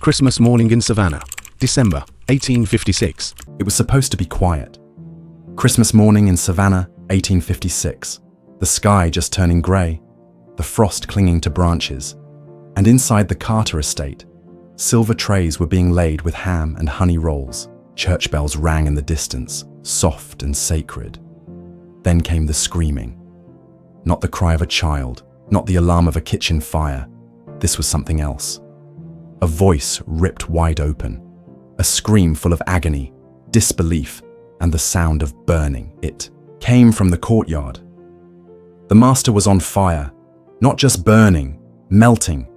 Christmas morning in Savannah, December 1856. It was supposed to be quiet. Christmas morning in Savannah, 1856. The sky just turning grey, the frost clinging to branches, and inside the Carter estate, silver trays were being laid with ham and honey rolls. Church bells rang in the distance, soft and sacred. Then came the screaming. Not the cry of a child, not the alarm of a kitchen fire. This was something else. A voice ripped wide open, a scream full of agony, disbelief, and the sound of burning. It came from the courtyard. The master was on fire, not just burning, melting.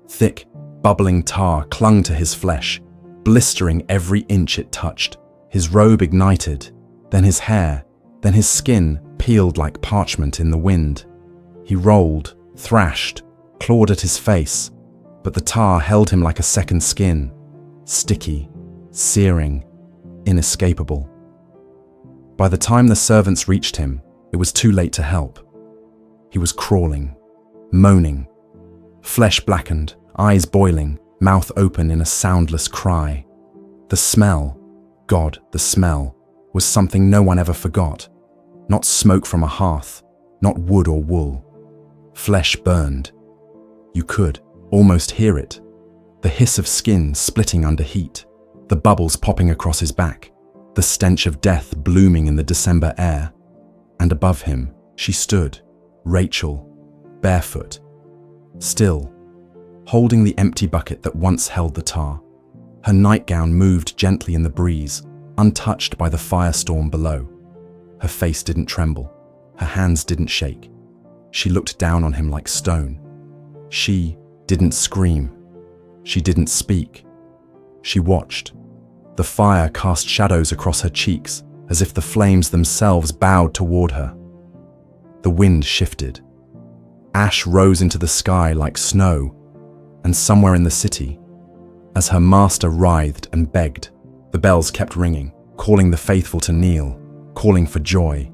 Thick, bubbling tar clung to his flesh, blistering every inch it touched. His robe ignited, then his hair, then his skin peeled like parchment in the wind. He rolled, thrashed, clawed at his face, but the tar held him like a second skin, sticky, searing, inescapable. By the time the servants reached him, it was too late to help. He was crawling, moaning, flesh blackened, eyes boiling, mouth open in a soundless cry. The smell, God, the smell, was something no one ever forgot. Not smoke from a hearth, not wood or wool. Flesh burned. You could almost hear it. The hiss of skin splitting under heat, the bubbles popping across his back, the stench of death blooming in the December air. And above him, she stood, Rachel, barefoot, still, holding the empty bucket that once held the tar. Her nightgown moved gently in the breeze, untouched by the firestorm below. Her face didn't tremble, her hands didn't shake. She looked down on him like stone. She didn't scream. She didn't speak. She watched. The fire cast shadows across her cheeks, as if the flames themselves bowed toward her. The wind shifted. Ash rose into the sky like snow, and somewhere in the city, as her master writhed and begged, the bells kept ringing, calling the faithful to kneel, calling for joy,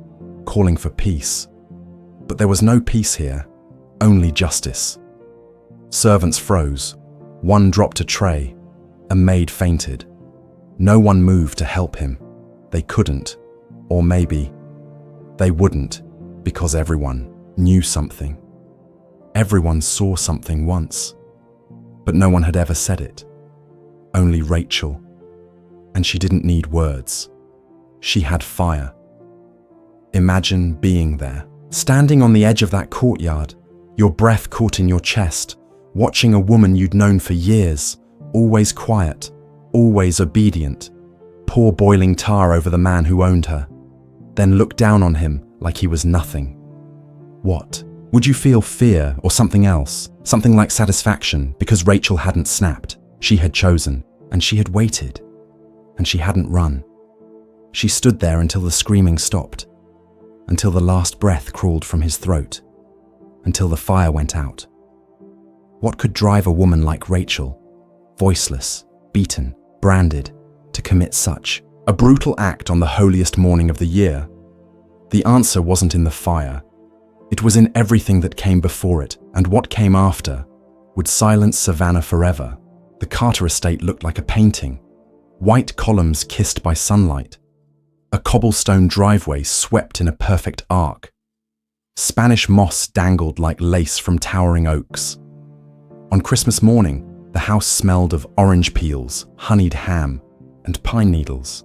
calling for peace. But there was no peace here, only justice. Servants froze. One dropped a tray. A maid fainted. No one moved to help him. They couldn't, or maybe they wouldn't, because everyone knew something. Everyone saw something once, but no one had ever said it. Only Rachel. And she didn't need words. She had fire. Imagine being there, standing on the edge of that courtyard, your breath caught in your chest, watching a woman you'd known for years, always quiet, always obedient, pour boiling tar over the man who owned her, then look down on him like he was nothing. What? Would you feel fear or something else? Something like satisfaction because Rachel hadn't snapped. She had chosen, and she had waited, and she hadn't run. She stood there until the screaming stopped, until the last breath crawled from his throat, until the fire went out. What could drive a woman like Rachel, voiceless, beaten, branded, to commit such a brutal act on the holiest morning of the year? The answer wasn't in the fire. It was in everything that came before it, and what came after would silence Savannah forever. The Carter estate looked like a painting. White columns kissed by sunlight. A cobblestone driveway swept in a perfect arc. Spanish moss dangled like lace from towering oaks. On Christmas morning, the house smelled of orange peels, honeyed ham, and pine needles.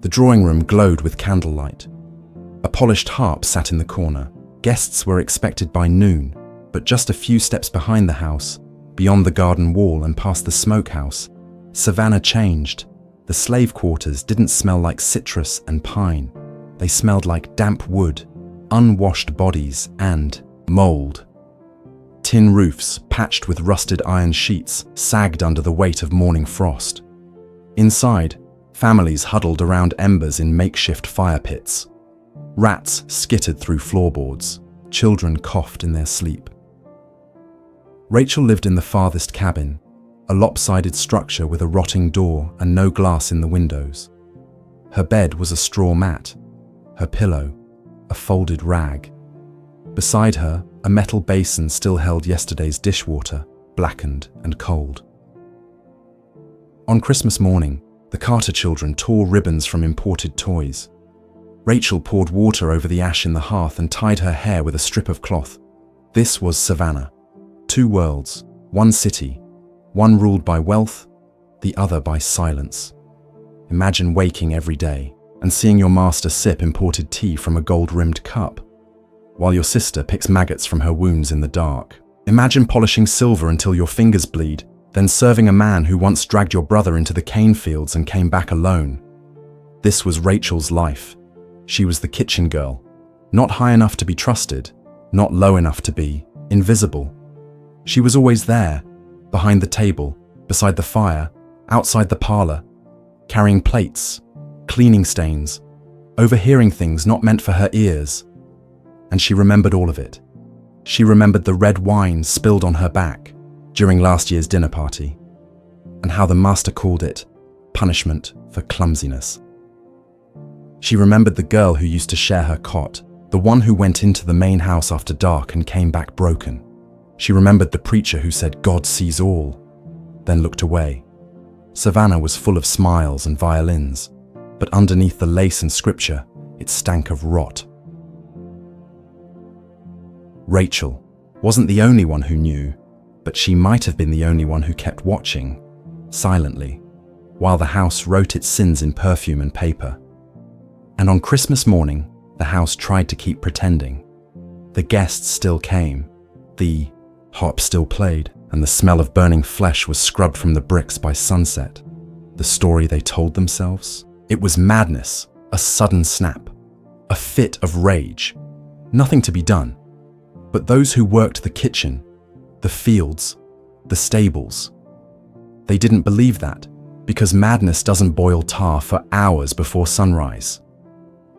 The drawing room glowed with candlelight. A polished harp sat in the corner. Guests were expected by noon, but just a few steps behind the house, beyond the garden wall and past the smokehouse, Savannah changed. The slave quarters didn't smell like citrus and pine. They smelled like damp wood, unwashed bodies, and mold. Tin roofs, patched with rusted iron sheets, sagged under the weight of morning frost. Inside, families huddled around embers in makeshift fire pits. Rats skittered through floorboards. Children coughed in their sleep. Rachel lived in the farthest cabin, a lopsided structure with a rotting door and no glass in the windows. Her bed was a straw mat, her pillow, a folded rag. Beside her, a metal basin still held yesterday's dishwater, blackened and cold. On Christmas morning, the Carter children tore ribbons from imported toys. Rachel poured water over the ash in the hearth and tied her hair with a strip of cloth. This was Savannah. Two worlds, one city, one ruled by wealth, the other by silence. Imagine waking every day and seeing your master sip imported tea from a gold-rimmed cup, while your sister picks maggots from her wounds in the dark. Imagine polishing silver until your fingers bleed, then serving a man who once dragged your brother into the cane fields and came back alone. This was Rachel's life. She was the kitchen girl, not high enough to be trusted, not low enough to be invisible. She was always there, behind the table, beside the fire, outside the parlor, carrying plates, cleaning stains, overhearing things not meant for her ears. And she remembered all of it. She remembered the red wine spilled on her back during last year's dinner party, and how the master called it punishment for clumsiness. She remembered the girl who used to share her cot, the one who went into the main house after dark and came back broken. She remembered the preacher who said God sees all, then looked away. Savannah was full of smiles and violins, but underneath the lace and scripture, it stank of rot. Rachel wasn't the only one who knew, but she might have been the only one who kept watching, silently, while the house wrote its sins in perfume and paper. And on Christmas morning, the house tried to keep pretending. The guests still came, the harp still played, and the smell of burning flesh was scrubbed from the bricks by sunset. The story they told themselves? It was madness, a sudden snap, a fit of rage. Nothing to be done. But those who worked the kitchen, the fields, the stables, they didn't believe that, because madness doesn't boil tar for hours before sunrise.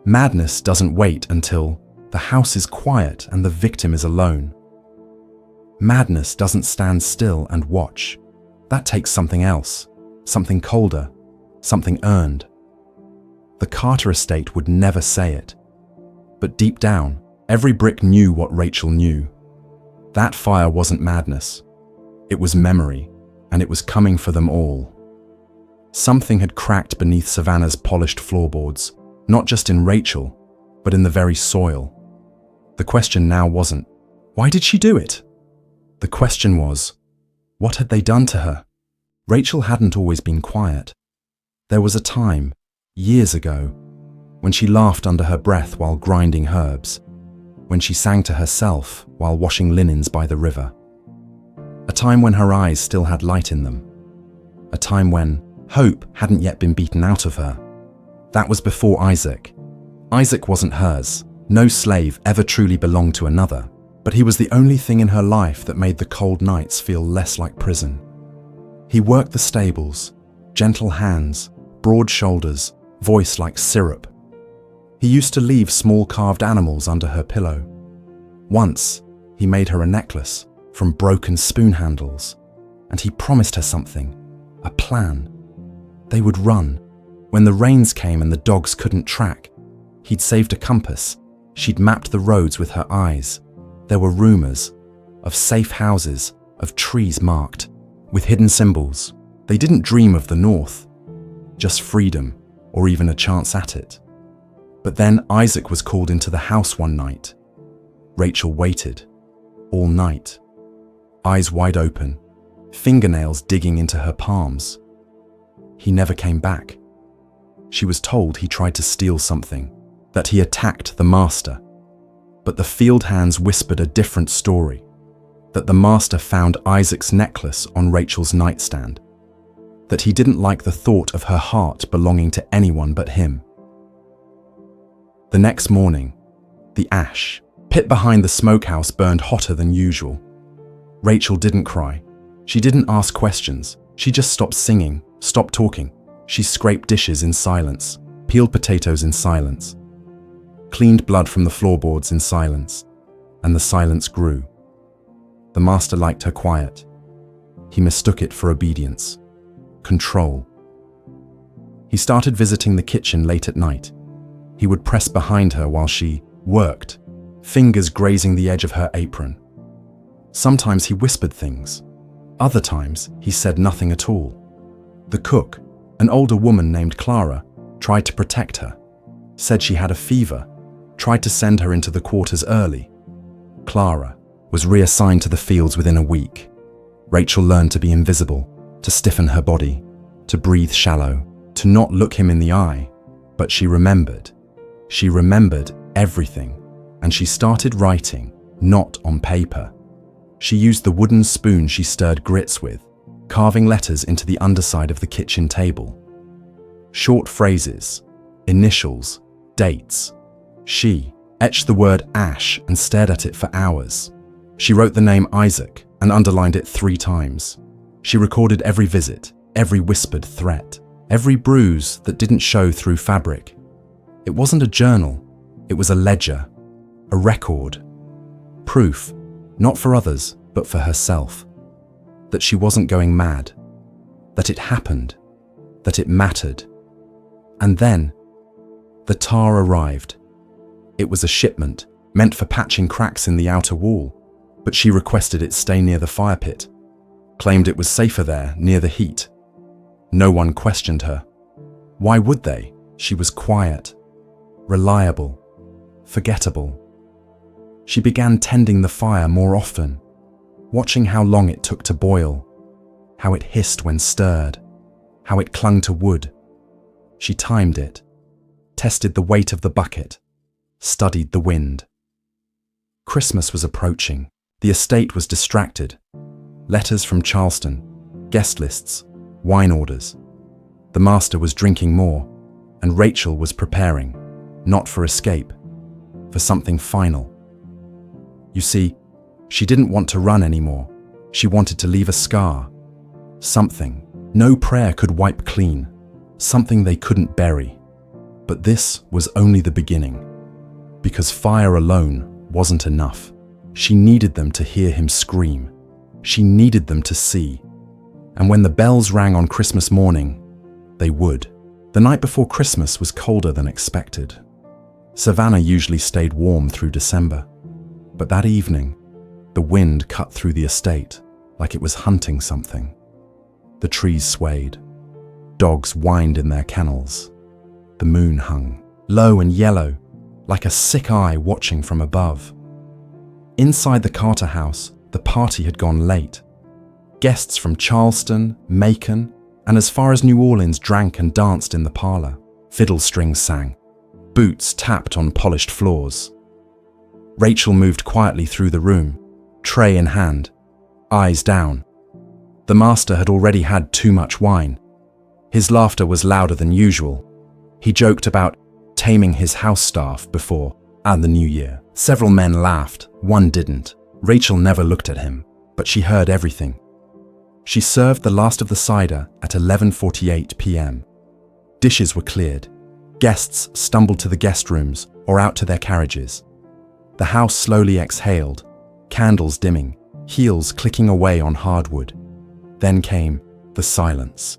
Madness doesn't wait until the house is quiet and the victim is alone. Madness doesn't stand still and watch. That takes something else, something colder, something earned. The Carter estate would never say it. But deep down, every brick knew what Rachel knew. That fire wasn't madness. It was memory, and it was coming for them all. Something had cracked beneath Savannah's polished floorboards, not just in Rachel, but in the very soil. The question now wasn't, why did she do it? The question was, what had they done to her? Rachel hadn't always been quiet. There was a time, years ago, when she laughed under her breath while grinding herbs, when she sang to herself while washing linens by the river. A time when her eyes still had light in them. A time when hope hadn't yet been beaten out of her. That was before Isaac. Isaac wasn't hers. No slave ever truly belonged to another, but he was the only thing in her life that made the cold nights feel less like prison. He worked the stables, gentle hands, broad shoulders, voice like syrup. He used to leave small carved animals under her pillow. Once, he made her a necklace from broken spoon handles, and he promised her something, a plan. They would run. When the rains came and the dogs couldn't track, he'd saved a compass. She'd mapped the roads with her eyes. There were rumors of safe houses, of trees marked with hidden symbols. They didn't dream of the north, just freedom or even a chance at it. But then Isaac was called into the house one night. Rachel waited all night, eyes wide open, fingernails digging into her palms. He never came back. She was told he tried to steal something, that he attacked the master. But the field hands whispered a different story, that the master found Isaac's necklace on Rachel's nightstand, that he didn't like the thought of her heart belonging to anyone but him. The next morning, the ash pit behind the smokehouse burned hotter than usual. Rachel didn't cry. She didn't ask questions. She just stopped singing, stopped talking. She scraped dishes in silence, peeled potatoes in silence, cleaned blood from the floorboards in silence, and the silence grew. The master liked her quiet. He mistook it for obedience, control. He started visiting the kitchen late at night. He would press behind her while she worked, fingers grazing the edge of her apron. Sometimes he whispered things. Other times he said nothing at all. The cook, an older woman named Clara, tried to protect her, said she had a fever, tried to send her into the quarters early. Clara was reassigned to the fields within a week. Rachel learned to be invisible, to stiffen her body, to breathe shallow, to not look him in the eye. But she remembered. She remembered everything, and she started writing, not on paper. She used the wooden spoon she stirred grits with, carving letters into the underside of the kitchen table. Short phrases, initials, dates. She etched the word Ash and stared at it for hours. She wrote the name Isaac and underlined it 3 times. She recorded every visit, every whispered threat, every bruise that didn't show through fabric. It wasn't a journal, it was a ledger, a record. Proof, not for others, but for herself. That she wasn't going mad. That it happened. That it mattered. And then, the tar arrived. It was a shipment, meant for patching cracks in the outer wall, but she requested it stay near the fire pit, claimed it was safer there, near the heat. No one questioned her. Why would they? She was quiet, reliable, forgettable. She began tending the fire more often, watching how long it took to boil, how it hissed when stirred, how it clung to wood. She timed it, tested the weight of the bucket, studied the wind. Christmas was approaching. The estate was distracted. Letters from Charleston, guest lists, wine orders. The master was drinking more, and Rachel was preparing, not for escape, for something final. You see, she didn't want to run anymore. She wanted to leave a scar. Something no prayer could wipe clean. Something they couldn't bury. But this was only the beginning. Because fire alone wasn't enough. She needed them to hear him scream. She needed them to see. And when the bells rang on Christmas morning, they would. The night before Christmas was colder than expected. Savannah usually stayed warm through December. But that evening, the wind cut through the estate like it was hunting something. The trees swayed. Dogs whined in their kennels. The moon hung, low and yellow, like a sick eye watching from above. Inside the Carter house, the party had gone late. Guests from Charleston, Macon, and as far as New Orleans drank and danced in the parlor. Fiddle strings sang. Boots tapped on polished floors. Rachel moved quietly through the room, tray in hand, eyes down. The master had already had too much wine. His laughter was louder than usual. He joked about taming his house staff before and the new year. Several men laughed, one didn't. Rachel never looked at him, but she heard everything. She served the last of the cider at 11:48 p.m. Dishes were cleared. Guests stumbled to the guest rooms or out to their carriages. The house slowly exhaled, candles dimming, heels clicking away on hardwood. Then came the silence,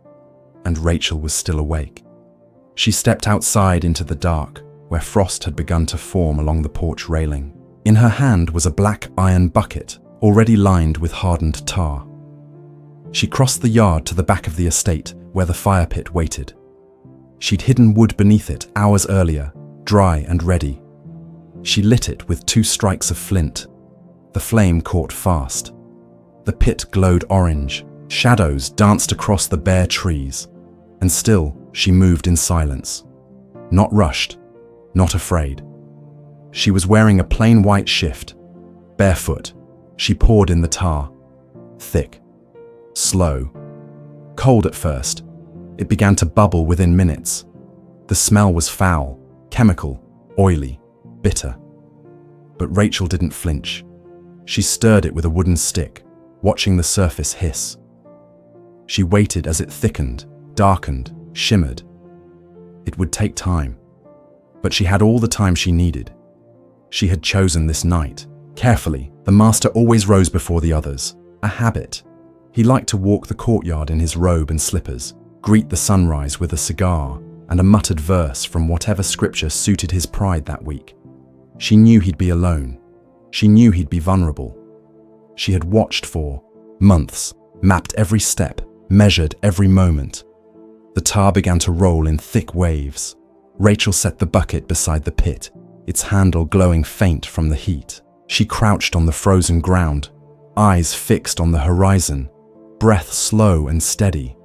and Rachel was still awake. She stepped outside into the dark, where frost had begun to form along the porch railing. In her hand was a black iron bucket, already lined with hardened tar. She crossed the yard to the back of the estate, where the fire pit waited. She'd hidden wood beneath it hours earlier, dry and ready. She lit it with 2 strikes of flint. The flame caught fast. The pit glowed orange. Shadows danced across the bare trees. And still, she moved in silence. Not rushed, not afraid. She was wearing a plain white shift. Barefoot, she poured in the tar. Thick. Slow. Cold at first. It began to bubble within minutes. The smell was foul, chemical, oily, bitter. But Rachel didn't flinch. She stirred it with a wooden stick, watching the surface hiss. She waited as it thickened, darkened, shimmered. It would take time, but she had all the time she needed. She had chosen this night. Carefully, the master always rose before the others, a habit. He liked to walk the courtyard in his robe and slippers, greet the sunrise with a cigar and a muttered verse from whatever scripture suited his pride that week. She knew he'd be alone. She knew he'd be vulnerable. She had watched for months, mapped every step, measured every moment, The tar began to roll in thick waves. Rachel set the bucket beside the pit, its handle glowing faint from the heat. She crouched on the frozen ground, eyes fixed on the horizon, breath slow and steady.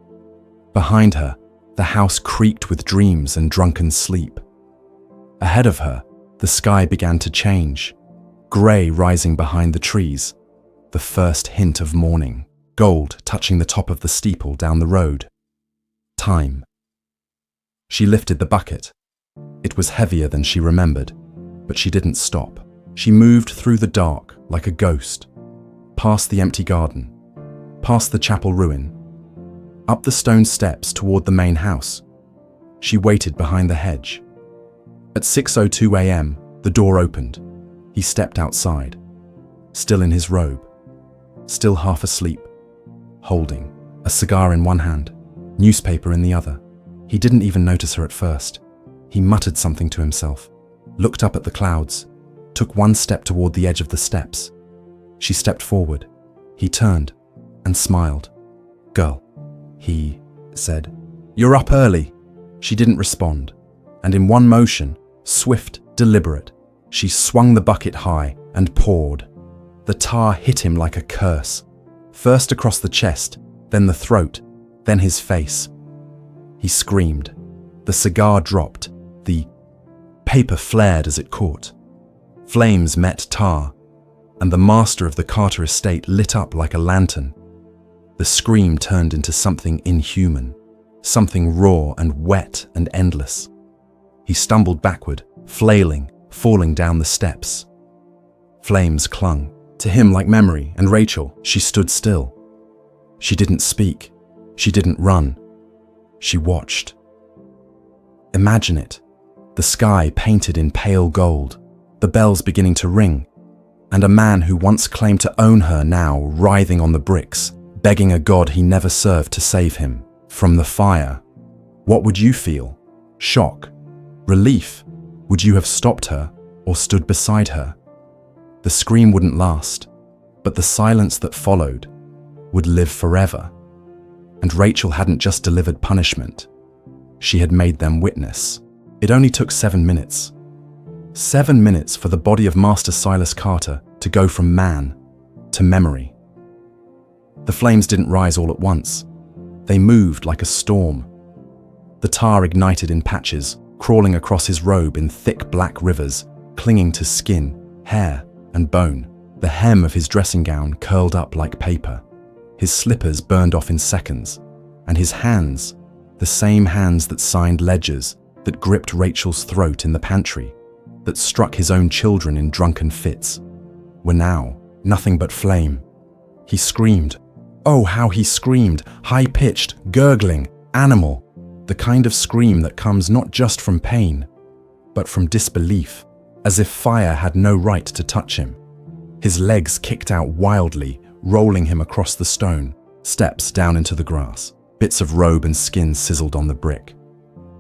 Behind her, the house creaked with dreams and drunken sleep. Ahead of her, the sky began to change, grey rising behind the trees, the first hint of morning, gold touching the top of the steeple down the road. Time. She lifted the bucket. It was heavier than she remembered, but she didn't stop. She moved through the dark like a ghost, past the empty garden, past the chapel ruin, up the stone steps toward the main house. She waited behind the hedge. At 6:02 a.m., the door opened. He stepped outside, still in his robe, still half asleep, holding a cigar in one hand, newspaper in the other. He didn't even notice her at first. He muttered something to himself, looked up at the clouds, took one step toward the edge of the steps. She stepped forward. He turned and smiled. "Girl," he said, "you're up early." She didn't respond, and in one motion, swift, deliberate, she swung the bucket high and poured. The tar hit him like a curse, first across the chest, then the throat, then his face. He screamed. The cigar dropped. The paper flared as it caught. Flames met tar, and the master of the Carter estate lit up like a lantern. The scream turned into something inhuman, something raw and wet and endless. He stumbled backward, flailing, falling down the steps. Flames clung to him like memory, and Rachel, she stood still. She didn't speak. She didn't run. She watched. Imagine it. The sky painted in pale gold, the bells beginning to ring, and a man who once claimed to own her now writhing on the bricks, begging a god he never served to save him from the fire. What would you feel? Shock? Relief? Would you have stopped her or stood beside her? The scream wouldn't last, but the silence that followed would live forever. And Rachel hadn't just delivered punishment. She had made them witness. It only took 7 minutes. 7 minutes for the body of Master Silas Carter to go from man to memory. The flames didn't rise all at once. They moved like a storm. The tar ignited in patches, crawling across his robe in thick black rivers, clinging to skin, hair, and bone. The hem of his dressing gown curled up like paper. His slippers burned off in seconds, and his hands, the same hands that signed ledgers, that gripped Rachel's throat in the pantry, that struck his own children in drunken fits, were now nothing but flame. He screamed. Oh, how he screamed, high-pitched, gurgling, animal, the kind of scream that comes not just from pain, but from disbelief, as if fire had no right to touch him. His legs kicked out wildly, rolling him across the stone, steps down into the grass. Bits of robe and skin sizzled on the brick.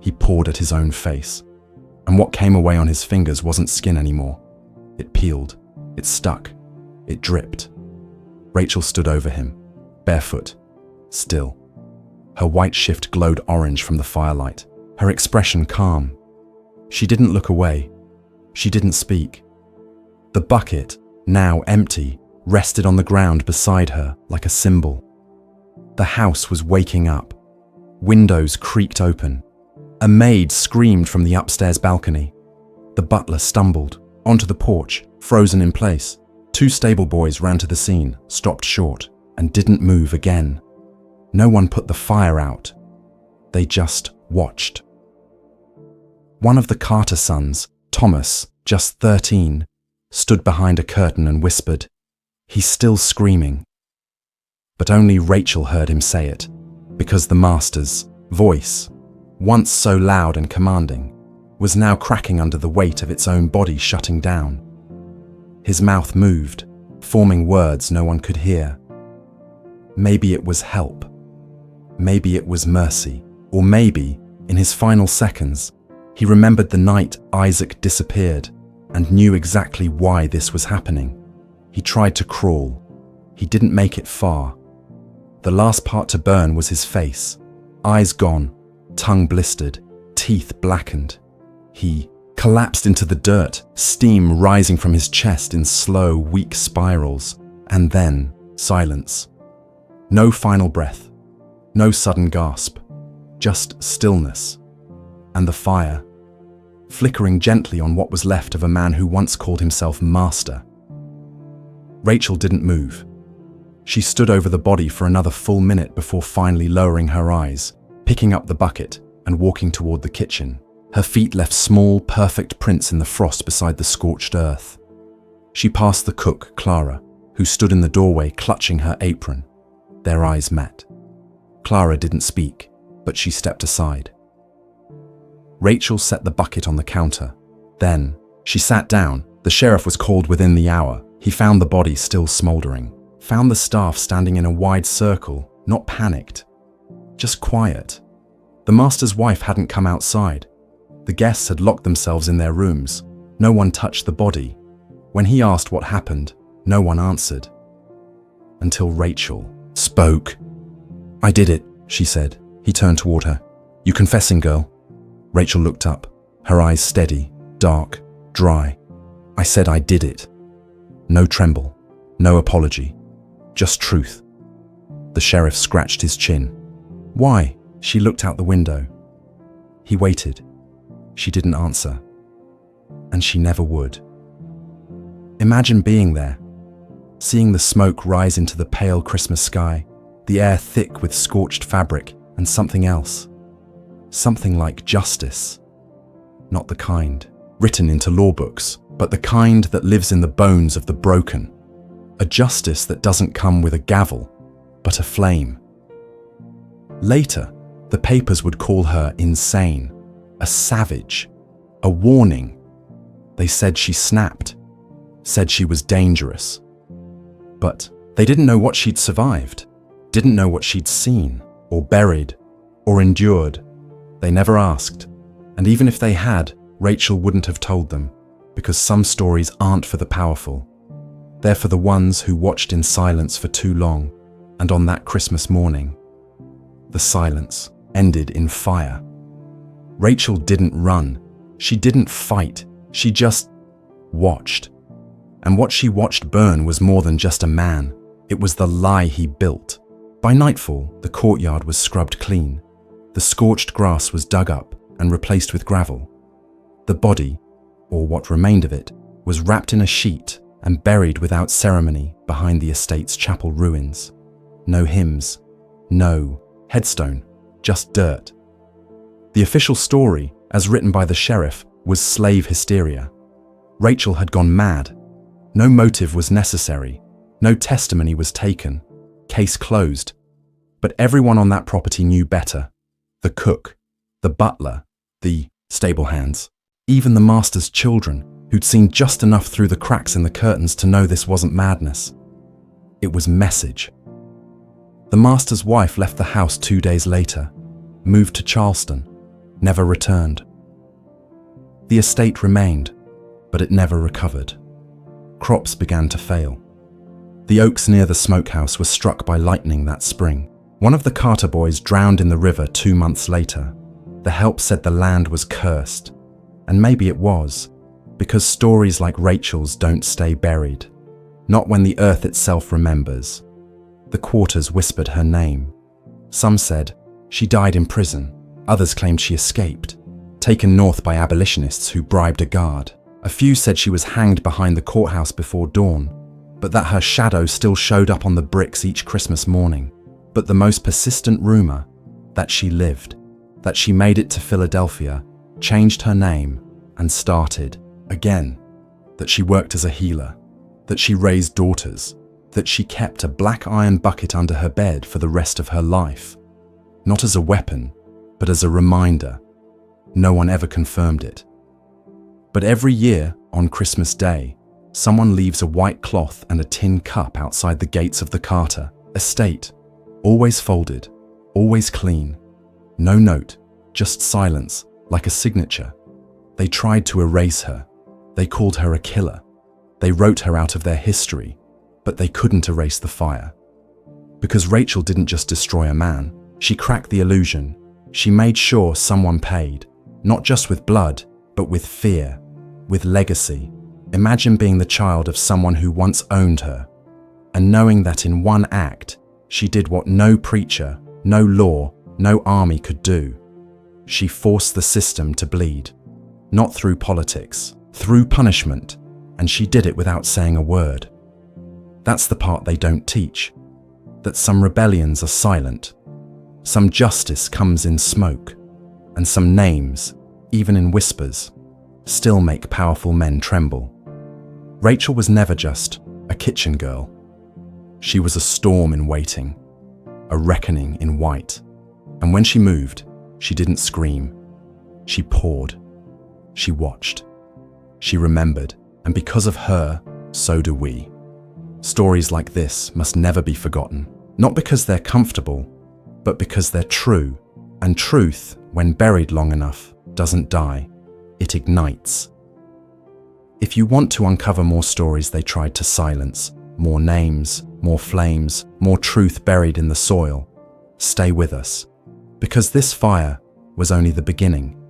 He pawed at his own face, and what came away on his fingers wasn't skin anymore. It peeled, it stuck, it dripped. Rachel stood over him, barefoot, still. Her white shift glowed orange from the firelight, her expression calm. She didn't look away. She didn't speak. The bucket, now empty, rested on the ground beside her like a symbol. The house was waking up. Windows creaked open. A maid screamed from the upstairs balcony. The butler stumbled onto the porch, frozen in place. 2 stable boys ran to the scene, stopped short, and didn't move again. No one put the fire out. They just watched. One of the Carter sons, Thomas, just 13, stood behind a curtain and whispered, "He's still screaming." But only Rachel heard him say it, because the master's voice, once so loud and commanding, was now cracking under the weight of its own body shutting down. His mouth moved, forming words no one could hear. Maybe it was help. Maybe it was mercy. Or maybe, in his final seconds, he remembered the night Isaac disappeared and knew exactly why this was happening. He tried to crawl. He didn't make it far. The last part to burn was his face, eyes gone, tongue blistered, teeth blackened. He collapsed into the dirt, steam rising from his chest in slow, weak spirals, and then silence. No final breath, no sudden gasp, just stillness. And the fire, flickering gently on what was left of a man who once called himself master. Rachel didn't move. She stood over the body for another full minute before finally lowering her eyes, picking up the bucket and walking toward the kitchen. Her feet left small, perfect prints in the frost beside the scorched earth. She passed the cook, Clara, who stood in the doorway clutching her apron. Their eyes met. Clara didn't speak, but she stepped aside. Rachel set the bucket on the counter. Then, she sat down. The sheriff was called within the hour. He found the body still smoldering. Found the staff standing in a wide circle, not panicked, just quiet. The master's wife hadn't come outside. The guests had locked themselves in their rooms. No one touched the body. When he asked what happened, no one answered. Until Rachel spoke. "I did it," she said. He turned toward her. "You confessing, girl?" Rachel looked up, her eyes steady, dark, dry. "I said I did it." No tremble, no apology, just truth. The sheriff scratched his chin. "Why?" She looked out the window. He waited. She didn't answer. And she never would. Imagine being there, seeing the smoke rise into the pale Christmas sky, the air thick with scorched fabric, and something else. Something like justice. Not the kind written into law books, but the kind that lives in the bones of the broken. A justice that doesn't come with a gavel, but a flame. Later, the papers would call her insane, a savage, a warning. They said she snapped, said she was dangerous. But they didn't know what she'd survived, didn't know what she'd seen, or buried, or endured. They never asked, and even if they had, Rachel wouldn't have told them, because some stories aren't for the powerful. They're for the ones who watched in silence for too long, and on that Christmas morning, the silence ended in fire. Rachel didn't run, she didn't fight, she just watched. And what she watched burn was more than just a man, it was the lie he built. By nightfall, the courtyard was scrubbed clean. The scorched grass was dug up and replaced with gravel. The body, or what remained of it, was wrapped in a sheet and buried without ceremony behind the estate's chapel ruins. No hymns, no headstone, just dirt. The official story, as written by the sheriff, was slave hysteria. Rachel had gone mad. No motive was necessary. No testimony was taken. Case closed. But everyone on that property knew better. The cook, the butler, the stable hands, even the master's children, who'd seen just enough through the cracks in the curtains to know this wasn't madness. It was message. The master's wife left the house 2 days later, moved to Charleston, never returned. The estate remained, but it never recovered. Crops began to fail. The oaks near the smokehouse were struck by lightning that spring. One of the Carter boys drowned in the river 2 months later. The help said the land was cursed, and maybe it was, because stories like Rachel's don't stay buried, not when the earth itself remembers. The quarters whispered her name. Some said she died in prison, others claimed she escaped, taken north by abolitionists who bribed a guard. A few said she was hanged behind the courthouse before dawn, but that her shadow still showed up on the bricks each Christmas morning. But the most persistent rumor, that she lived, that she made it to Philadelphia, changed her name, and started again. That she worked as a healer, that she raised daughters, that she kept a black iron bucket under her bed for the rest of her life. Not as a weapon, but as a reminder. No one ever confirmed it. But every year, on Christmas Day, someone leaves a white cloth and a tin cup outside the gates of the Carter estate, always folded, always clean. No note, just silence, like a signature. They tried to erase her. They called her a killer. They wrote her out of their history, but they couldn't erase the fire. Because Rachel didn't just destroy a man, she cracked the illusion. She made sure someone paid, not just with blood, but with fear, with legacy. Imagine being the child of someone who once owned her, and knowing that in one act, she did what no preacher, no law, no army could do. She forced the system to bleed, not through politics, through punishment, and she did it without saying a word. That's the part they don't teach, that some rebellions are silent, some justice comes in smoke, and some names, even in whispers, still make powerful men tremble. Rachel was never just a kitchen girl. She was a storm in waiting, a reckoning in white. And when she moved, she didn't scream. She poured. She watched. She remembered. And because of her, so do we. Stories like this must never be forgotten. Not because they're comfortable, but because they're true. And truth, when buried long enough, doesn't die. It ignites. If you want to uncover more stories they tried to silence, more names, more flames, more truth buried in the soil, stay with us. Because this fire was only the beginning.